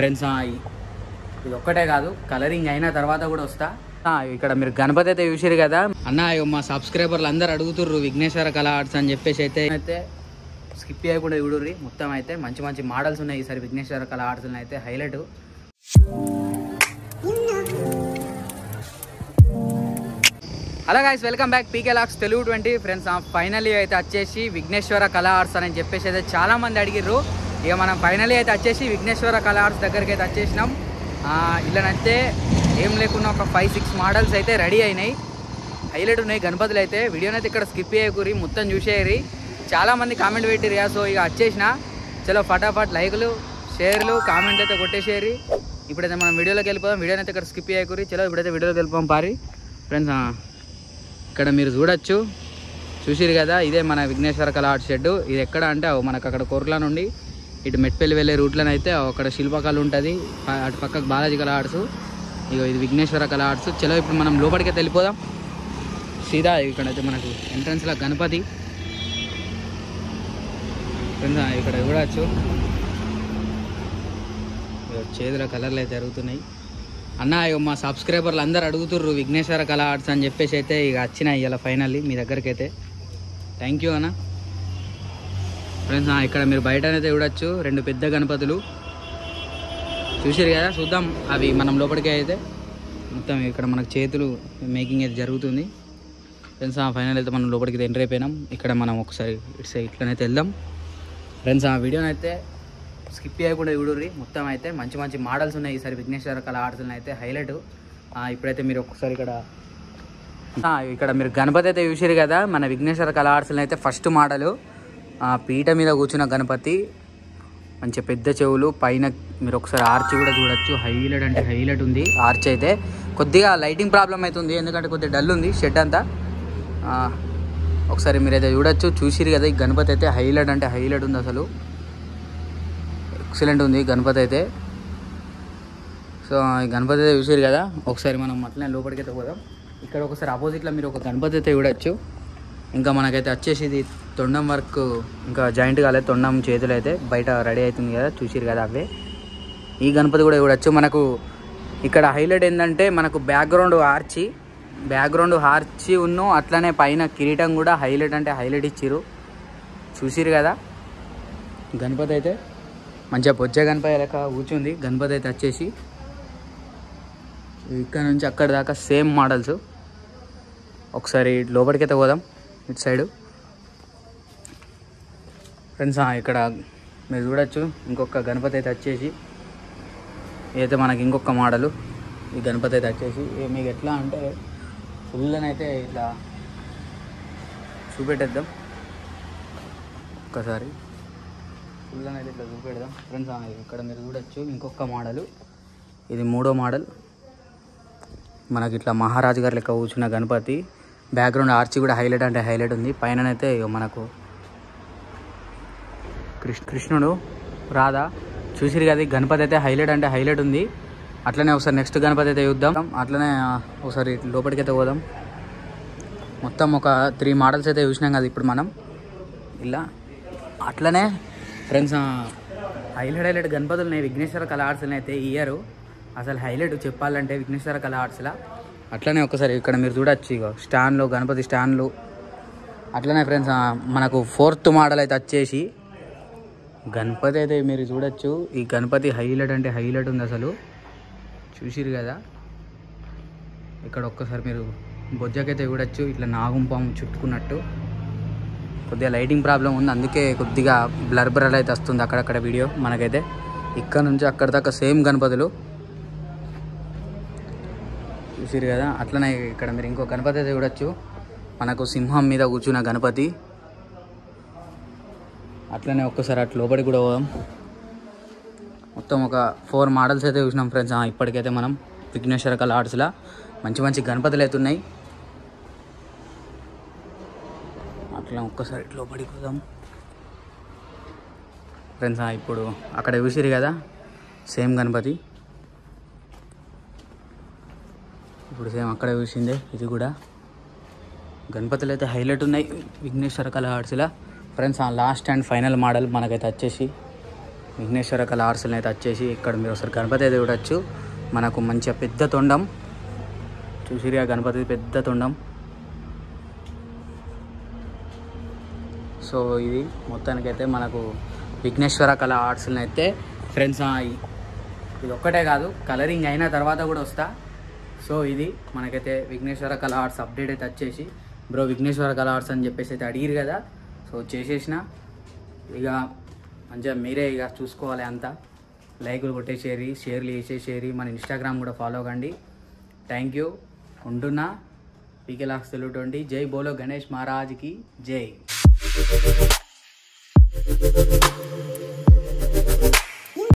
Friends ఇది ఒక్కటే కాదు, కలరింగ్ అయిన తర్వాత కూడా వస్తా. ఇక్కడ మీరు గణపతి అయితే చూసారు కదా అన్న. మా సబ్స్క్రైబర్లు అందరు అడుగుతుర్రు విఘ్నేశ్వర కళా ఆర్ట్స్ అని చెప్పేసి అయితే స్కిప్ చేయకుండా చూడుర్రి. మొత్తం అయితే మంచి మంచి మోడల్స్ ఉన్నాయి ఈసారి విఘ్నేశ్వర కళా ఆర్ట్స్ అయితే highlight. Hello guys, welcome back PK lax Telugu 20. Friends finally అయితే వచ్చేసి విఘ్నేశ్వర కళా ఆర్ట్స్ అని చెప్పేసి అయితే చాలా మంది అడిగిర్రు. ఇక మనం ఫైనల్లీ అయితే వచ్చేసి విఘ్నేశ్వర కళా ఆర్ట్స్ దగ్గరికి అయితే వచ్చేసినాం. ఇలానైతే ఏం లేకుండా ఒక 5-6 మోడల్స్ అయితే రెడీ అయినాయి, హైలైట్ ఉన్నాయి గణపతులు అయితే. వీడియోనైతే ఇక్కడ స్కిప్ చేయకూరి, మొత్తం చూసేయరి. చాలామంది కామెంట్ పెట్టిరు కదా, సో ఇక వచ్చేసిన చలో ఫటాఫట్ లైకులు షేర్లు కామెంట్ అయితే కొట్టేసేయరి. ఇప్పుడైతే మనం వీడియోలోకి వెళ్ళిపోదాం. వీడియోనైతే ఇక్కడ స్కిప్ చేయకూరి, చలో ఇప్పుడైతే వీడియోలోకి వెళ్ళిపోదాం పారి. ఫ్రెండ్స్ ఇక్కడ మీరు చూసిరు కదా, ఇదే మన విఘ్నేశ్వర కళా ఆర్ట్స్ షెడ్. ఇది ఎక్కడ అంటే మనకు అక్కడ కోర్లా నుండి ఇటు మెట్పల్లి వెళ్ళే రూట్లోనే అయితే అక్కడ శిల్పకళ ఉంటుంది, అటు పక్కకు బాలాజీ కళా ఆర్ట్స్. ఇక ఇది విఘ్నేశ్వర కళా ఆర్ట్స్. చలో ఇప్పుడు మనం లోపలికైతే వెళ్ళిపోదాం సీదా. ఇక్కడైతే మనకు ఎంట్రన్స్లో గణపతి. ఫ్రెండ్స్ ఇక్కడ చూడవచ్చు చేతుల కలర్లు అయితే జరుగుతున్నాయి అన్న. మా సబ్స్క్రైబర్లు అందరు అడుగుతుర్రు విఘ్నేశ్వర కళా ఆర్ట్స్ అని చెప్పేసి అయితే ఇక వచ్చినాయి ఇలా ఫైనల్లీ మీ దగ్గరికి అయితే. థ్యాంక్ యూ అన్న. ఫ్రెండ్స్ ఇక్కడ మీరు బయటనైతే చూడొచ్చు 2 పెద్ద గణపతులు చూసారు కదా. చూద్దాం అవి మనం లోపలికి అయితే మొత్తం ఇక్కడ మనకు చేతులు మేకింగ్ అయితే జరుగుతుంది. ఫ్రెండ్స్ ఫైనల్ అయితే మనం లోపలికి ఎంటర్ అయిపోయినాం. ఇక్కడ మనం ఒకసారి ఇట్లనైతే వెళ్దాం. ఫ్రెండ్స్ వీడియోని అయితే స్కిప్ చేయకుండా చూడుర్రి. మొత్తం అయితే మంచి మంచి మోడల్స్ ఉన్నాయి ఈసారి విఘ్నేశ్వర కళా ఆర్ట్స్లో అయితే హైలైట్. ఇప్పుడైతే మీరు ఒకసారి ఇక్కడ మీరు గణపతి అయితే చూసారు కదా, మన విఘ్నేశ్వర కళా ఆర్ట్స్లో అయితే ఫస్ట్ మోడలు పీట మీద కూర్చున్న గణపతి, మంచి పెద్ద చెవులు, పైన మీరు ఒకసారి ఆర్చ్ కూడా చూడొచ్చు. హైలైట్ అంటే హైలైట్ ఉంది ఆర్చ్ అయితే. కొద్దిగా లైటింగ్ ప్రాబ్లం అవుతుంది ఎందుకంటే కొద్దిగా డల్ ఉంది షెడ్ అంతా. ఒకసారి మీరైతే చూడొచ్చు. చూసిరు కదా ఈ గణపతి అయితే హైలైట్ అంటే హైలైట్ ఉంది, అసలు ఎక్సలెంట్ ఉంది గణపతి అయితే. సో ఈ గణపతి అయితే చూసారు కదా. ఒకసారి మనం అట్లనే లోపలికైతే పోదాం. ఇక్కడ ఒకసారి ఆపోజిట్లో మీరు ఒక గణపతి అయితే చూడొచ్చు. ఇంకా మనకైతే వచ్చేసి ఇది తొండం వర్క్, ఇంకా జాయింట్ కాలేదు తొండం చేతులు అయితే బయట రెడీ అవుతుంది కదా, చూసిరు కదా అవే. ఈ గణపతి కూడా చూడొచ్చు. మనకు ఇక్కడ హైలైట్ ఏంటంటే మనకు బ్యాక్గ్రౌండ్ ఆర్చి ఉన్ను అట్లనే పైన కిరీటం కూడా హైలైట్ అంటే హైలైట్ ఇచ్చిరు. చూసిరు కదా గణపతి అయితే మంచిగా బొజ్జ గణపతి లెక్క కూర్చుంది గణపతి అయితే వచ్చేసి. ఇక్కడ నుంచి అక్కడ దాకా సేమ్ మోడల్స్. ఒకసారి లోపలికైతే పోదాం ఇటు సైడు. ఫ్రెండ్స్ ఇక్కడ మీరు చూడొచ్చు ఇంకొక గణపతి అయితే వచ్చేసి, ఇదైతే మనకి ఇంకొక మోడలు. ఈ గణపతి అయితే వచ్చేసి మీకు ఎట్లా అంటే ఫుల్లనైతే ఇట్లా చూపెట్టేద్దాం. ఒక్కసారి ఫుల్లనైతే ఇట్లా చూపెడదాం. ఫ్రెండ్స్ ఇక్కడ మీరు చూడొచ్చు ఇంకొక మోడలు, ఇది 3వ మోడల్. మనకి ఇట్లా మహారాజు గారి లెక్క కూర్చున్న గణపతి, బ్యాక్గ్రౌండ్ ఆర్చి కూడా హైలైట్ అంటే హైలైట్ ఉంది. పైననైతే మనకు కృష్ణుడు రాధా చూసిరు కదా. గణపతి అయితే హైలైట్ అంటే హైలైట్ ఉంది. అట్లనే ఒకసారి నెక్స్ట్ గణపతి అయితే చూద్దాం. అట్లనే ఒకసారి లోపలికైతే పోదాం. మొత్తం ఒక 3 మోడల్స్ అయితే చూసినాం కదా ఇప్పుడు మనం ఇలా. అట్లనే ఫ్రెండ్స్ హైలైట్ గణపతులు ఉన్నాయి విఘ్నేశ్వర కళా ఆర్ట్స్లో అయితే ఇయర్ అసలు హైలైట్ చెప్పాలంటే విఘ్నేశ్వర కళా ఆర్ట్స్లో. అట్లనే ఒకసారి ఇక్కడ మీరు చూడొచ్చు ఇక స్టాండ్లు, గణపతి స్టాండ్లు. అట్లనే ఫ్రెండ్స్ మనకు 4th మోడల్ అయితే వచ్చేసి గణపతి అయితే మీరు చూడొచ్చు. ఈ గణపతి హైలైట్ అంటే హైలైట్ ఉంది అసలు, చూసిరు కదా. ఇక్కడ ఒక్కసారి మీరు బొజ్జకైతే చూడొచ్చు, ఇట్లా నాగుంపాము చుట్టుకున్నట్టు. కొద్దిగా లైటింగ్ ప్రాబ్లం ఉంది అందుకే కొద్దిగా బ్లర్ అయితే వస్తుంది అక్కడక్కడ వీడియో మనకైతే. ఇక్కడ నుంచి అక్కడ దాకా సేమ్ గణపతులు చూసిరు కదా. అట్లనే ఇక్కడ మీరు ఇంకో గణపతి అయితే చూడొచ్చు, మనకు సింహం మీద కూర్చున్న గణపతి. అట్లనే ఒక్కసారి అట్లా లోపలికి కూడా పోదాం. మొత్తం ఒక 4 మోడల్స్ అయితే చూసినాం ఫ్రెండ్స్. ఇప్పటికైతే మనం విఘ్నేశ్వర కళా ఆర్ట్స్లో మంచి మంచి గణపతులు అయితే ఉన్నాయి. అట్లా ఒక్కసారి లోపలికి పోదాం ఫ్రెండ్స్. ఇప్పుడు అక్కడ చూసిరు కదా సేమ్ గణపతి, ఇప్పుడు సేమ్ అక్కడ చూసిందే ఇది కూడా. గణపతులు అయితే హైలైట్ ఉన్నాయి విఘ్నేశ్వర కళా ఆర్ట్స్లో friends. Last and final model మనకైతే వచ్చేసి విఘ్నేశ్వర కళా ఆర్ట్స్ని అయితే వచ్చేసి ఇక్కడ మీరు ఒకసారి గణపతి అయితే చూడొచ్చు. మనకు మంచిగా పెద్ద తొండం చూసిరిగా, గణపతి పెద్ద తొండం. సో ఇది మొత్తానికైతే మనకు విఘ్నేశ్వర కళా ఆర్ట్స్ని అయితే ఫ్రెండ్స్. ఇది ఒక్కటే కాదు, కలరింగ్ అయిన తర్వాత కూడా వస్తా. సో ఇది మనకైతే విఘ్నేశ్వర కళా ఆర్ట్స్ అప్డేట్ అయితే వచ్చేసి, బ్రో విఘ్నేశ్వర కళా ఆర్ట్స్ అని చెప్పేసి అయితే అడిగిరు కదా. సో చేసేసిన ఇక మంచిగా మీరే ఇక చూసుకోవాలి అంతా. లైకులు కొట్టేసేరి, షేర్లు చేసేసేరి, మన ఇన్స్టాగ్రామ్ కూడా ఫాలో కండి. Thank you. ఉంటున్నా. పీకే లాక్స్ తెలుగు 20. జై బోలో గణేష్ మహారాజ్కి జై.